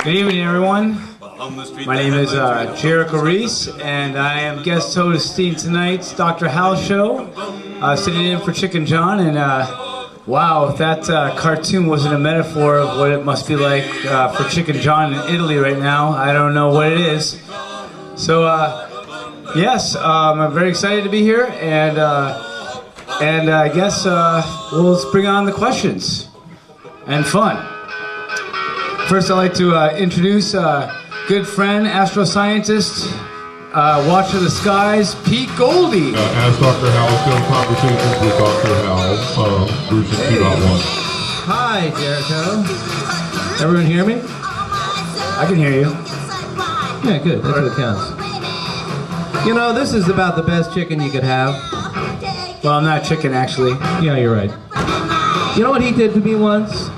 Good evening, everyone. My name is Jarico Reese, and I am guest hosting tonight's Dr. Hal show, sitting in for Chicken John. And wow, if that cartoon wasn't a metaphor of what it must be like for Chicken John in Italy right now, I don't know what it is. So yes, I'm very excited to be here, and I guess we'll bring on the questions and fun. First, I'd like to introduce good friend, astroscientist, watcher of the skies, Pete Goldie. As Dr. Hal, still conversations with Dr. Hal, version 2.1. Hi, Jericho. Everyone hear me? I can hear you. Yeah, good. That's what counts. You know, this is about the best chicken you could have. Well, I'm not chicken, actually. Yeah, you're right. You know what he did to me once?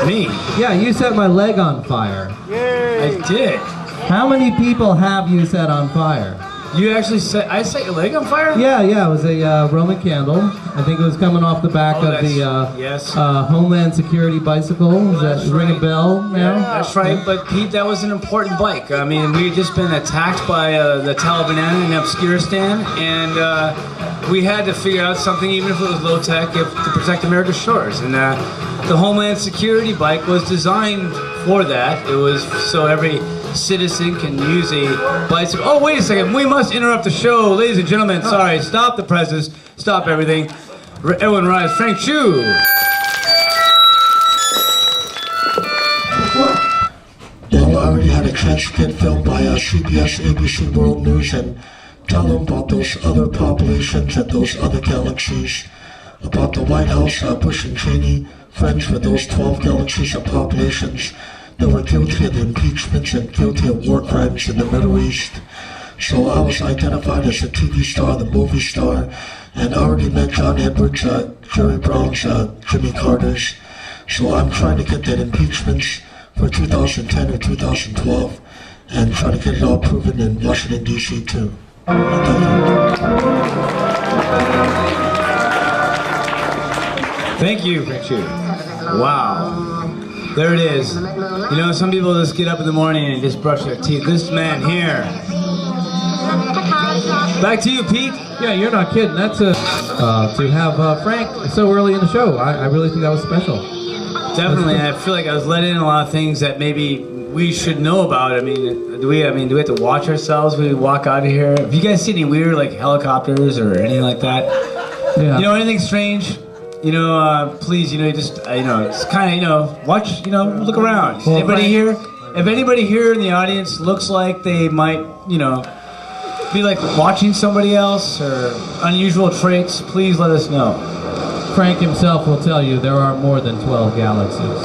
Me? Yeah, you set my leg on fire. I did. How many people have you set on fire? You actually set... I set your leg on fire? Yeah, it was a Roman candle. I think it was coming off the back of the yes. Homeland Security bicycle. Does that ring a bell now? That's right, but Pete, that was an important bike. I mean, we had just been attacked by the Taliban in Afghanistan, and we had to figure out something, even if it was low-tech, to protect America's shores. And the Homeland Security bike was designed for that. It was so every citizen can use a bicycle. Oh, wait a second. We must interrupt the show. Ladies and gentlemen, sorry. Stop the presses. Stop everything. Everyone rise. Frank Chu. Well, I already had a transcript filmed by CBS, ABC World News, and tell them about those other populations and those other galaxies. About the White House, Bush and Cheney, friends with those 12 galaxies and populations that were guilty of the impeachments and guilty of war crimes in the Middle East. So I was identified as a TV star, the movie star, and I already met John Edwards, Jerry Brown's, Jimmy Carter's. So I'm trying to get that impeachments for 2010 or 2012 and try to get it all proven in Washington, D.C. too. Thank you, Frank Chu. Wow. There it is. You know, some people just get up in the morning and just brush their teeth. This man here. Back to you, Pete. Yeah, you're not kidding. That's to have Frank so early in the show. I really think that was special. Definitely. I feel like I was let in a lot of things that maybe we should know about. I mean, do we have to watch ourselves when we walk out of here? Have you guys seen any weird like helicopters or anything like that? Yeah. You know, anything strange? You know, please, just, it's kind of, watch, look around. Well, anybody here? If anybody here in the audience looks like they might, be like watching somebody else or unusual traits, please let us know. Frank himself will tell you there are more than 12 galaxies.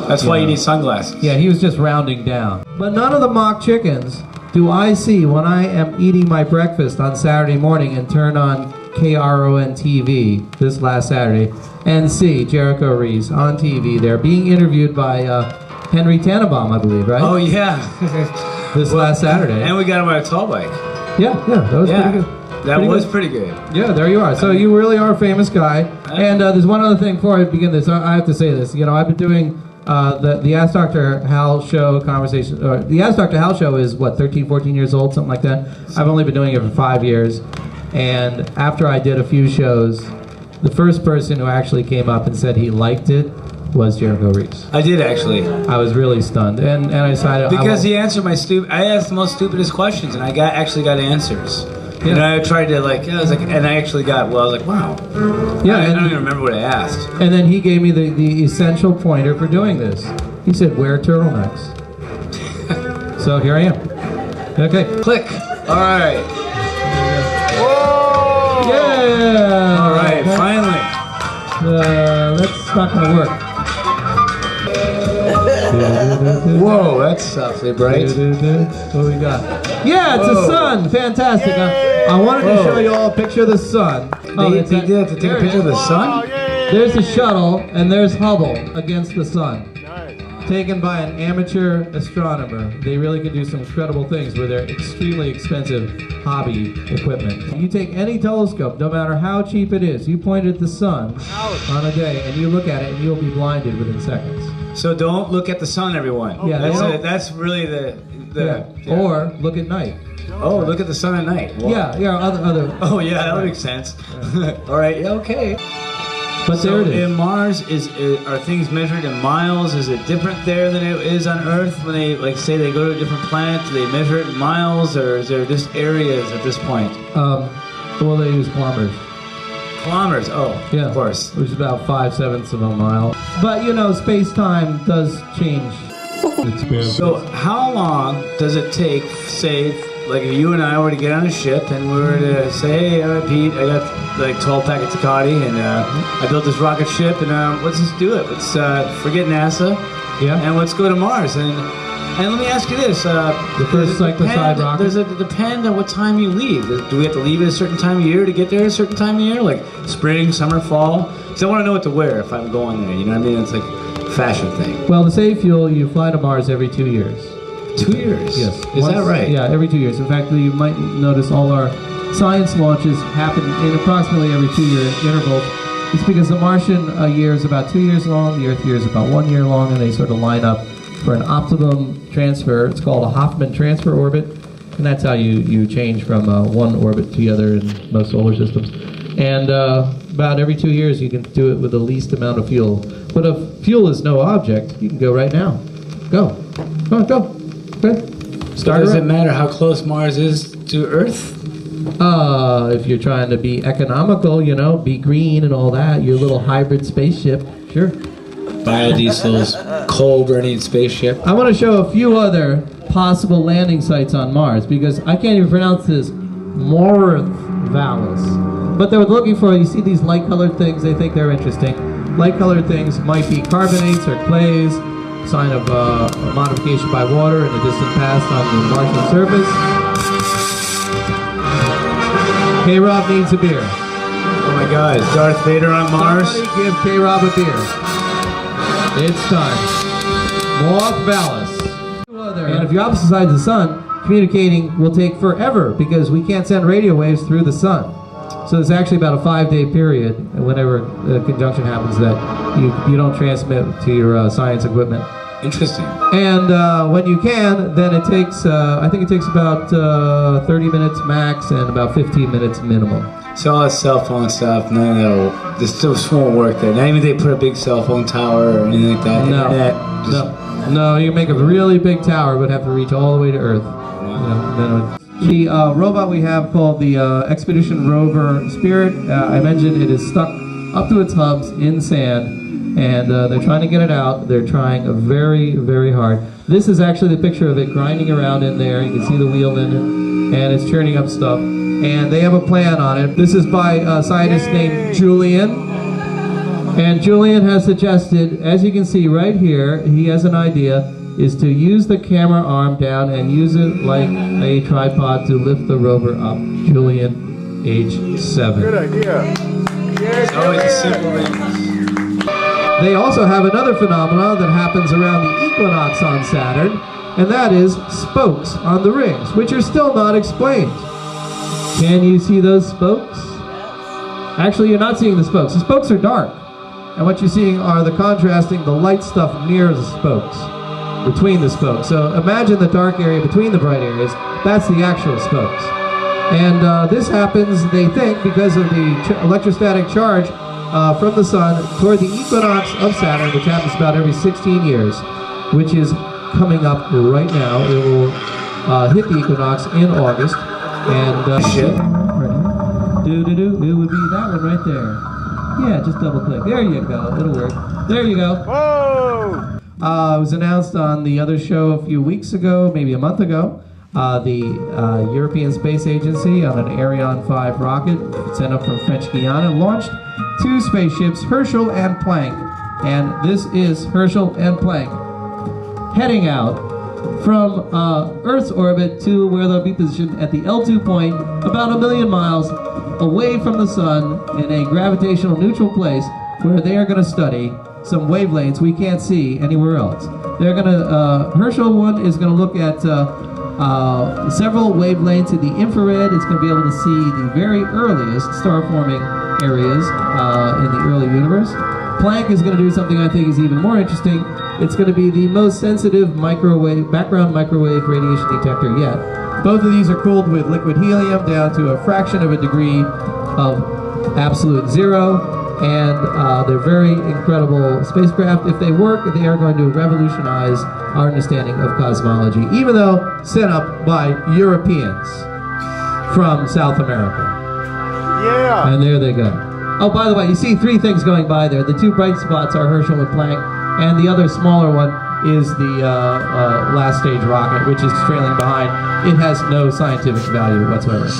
That's why you need sunglasses. Yeah, he was just rounding down. But none of the mock chickens do I see when I am eating my breakfast on Saturday morning and turn on KRON TV this last Saturday and see Jarico Reese on TV there being interviewed by Henry Tannenbaum, I believe, right? Oh, yeah. This last Saturday. And we got him on a tall bike. Yeah, that was pretty good. That was pretty good. Yeah, there you are. So you really are a famous guy. And there's one other thing before I begin this. I have to say this. I've been doing the Ask Dr. Hal show conversation. The Ask Dr. Hal show is, what, 13, 14 years old, something like that? I've only been doing it for 5 years. And after I did a few shows, the first person who actually came up and said he liked it was Jarico Reese. I did, actually. I was really stunned. And I decided... Because he answered my I asked the most stupidest questions, and I actually got answers. Yeah. And I tried to, and I actually got, I was like, wow. Yeah, I don't even remember what I asked. And then he gave me the essential pointer for doing this. He said, wear turtlenecks. So here I am. Okay. Click. All right. Whoa! Yeah! All right, finally. That's not going to work. Whoa, that's softly bright. What do we got? Yeah, it's the sun. Fantastic. I wanted to show you all a picture of the sun. They did have to take a picture of the sun? There's the shuttle, and there's Hubble against the sun. taken by an amateur astronomer. They really can do some incredible things with their extremely expensive hobby equipment. You take any telescope, no matter how cheap it is, you point it at the sun on a day and you look at it and you'll be blinded within seconds. So don't look at the sun, everyone. Yeah, that's really the yeah. Or look at night. Oh, look at the sun at night. Wow. Yeah, other. Oh yeah, that would make sense. Yeah. All right, yeah, okay. But so there it is. in Mars, are things measured in miles? Is it different there than it is on Earth? When they, like, say they go to a different planet, do they measure it in miles, or is there just areas at this point? Well, they use kilometers. Kilometers, oh, yeah, of course. Which is about 5/7 of a mile. But, you know, space-time does change. So how long does it take, say, like if you and I were to get on a ship and we were to say, hey, Pete, I got like 12 packets of Cotty and I built this rocket ship and let's just do it. Let's forget NASA and let's go to Mars. And let me ask you this. The first cyclocide rocket? Does it depend on what time you leave? Do we have to leave at a certain time of year to get there at a certain time of year? Like spring, summer, fall? Because I want to know what to wear if I'm going there. You know what I mean? It's like a fashion thing. Well, to save fuel, you fly to Mars every 2 years. 2 years? Yes. Is that right? Yeah, every 2 years. In fact, you might notice all our science launches happen in approximately every 2-year intervals. It's because the Martian year is about 2 years long, the Earth year is about 1 year long, and they sort of line up for an optimum transfer. It's called a Hoffman transfer orbit, and that's how you change from one orbit to the other in most solar systems. And about every 2 years, you can do it with the least amount of fuel. But if fuel is no object, you can go right now. Go. Come on, go. Okay. Does it matter how close Mars is to Earth? If you're trying to be economical, you know, be green and all that, your little hybrid spaceship, sure. Biodiesel's coal-burning spaceship. I want to show a few other possible landing sites on Mars because I can't even pronounce this Vallis. But they're looking for, you see these light-colored things, they think they're interesting. Light-colored things might be carbonates or clays, sign of modification by water in the distant past on the Martian surface. K-Rob needs a beer. Oh my God, is Darth Vader on Mars? Somebody give K-Rob a beer. It's time. Vallis. And if you're opposite sides of the sun, communicating will take forever because we can't send radio waves through the sun. So it's actually about a 5-day period whenever the conjunction happens that you don't transmit to your science equipment. Interesting. And when you can, then it takes, I think it takes about 30 minutes max and about 15 minutes minimum. So all that cell phone stuff, none of that, this won't work there. Not even they put a big cell phone tower or anything like that. No, no, you can make a really big tower, but have to reach all the way to Earth. Wow. The robot we have called the Expedition Rover Spirit, I mentioned it is stuck up to its hubs in sand, and they're trying to get it out. They're trying very, very hard. This is actually the picture of it grinding around in there. You can see the wheel in it, and it's churning up stuff. And they have a plan on it. This is by a scientist named Julian. And Julian has suggested, as you can see right here, he has an idea, is to use the camera arm down and use it like a tripod to lift the rover up. Julian, age 7. Good idea. It's always a simple thing. They also have another phenomenon that happens around the equinox on Saturn, and that is spokes on the rings, which are still not explained. Can you see those spokes? Actually, you're not seeing the spokes. The spokes are dark, and what you're seeing are the light stuff near the spokes, between the spokes. So imagine the dark area between the bright areas. That's the actual spokes. And this happens, they think, because of the electrostatic charge from the sun toward the equinox of Saturn, which happens about every 16 years, which is coming up right now. It will hit the equinox in August. And it would be that one right there. Yeah, just double click. There you go. It'll work. There you go. Whoa! It was announced on the other show a few weeks ago, maybe a month ago. The European Space Agency on an Ariane 5 rocket sent up from French Guiana launched 2 spaceships, Herchel and Planck. And this is Herchel and Planck heading out from Earth's orbit to where they'll be positioned at the L2 point, about 1 million miles away from the sun in a gravitational neutral place where they are going to study some wavelengths we can't see anywhere else. They're gonna Herchel one is gonna look at several wavelengths in the infrared. It's going to be able to see the very earliest star-forming areas in the early universe. Planck is going to do something I think is even more interesting. It's going to be the most sensitive background microwave radiation detector yet. Both of these are cooled with liquid helium down to a fraction of a degree of absolute zero, and they're very incredible spacecraft. If they work, they are going to revolutionize our understanding of cosmology, even though set up by Europeans from South America. Yeah! And there they go. Oh, by the way, you see three things going by there. The two bright spots are Herchel and Planck, and the other smaller one is the last stage rocket, which is trailing behind. It has no scientific value whatsoever.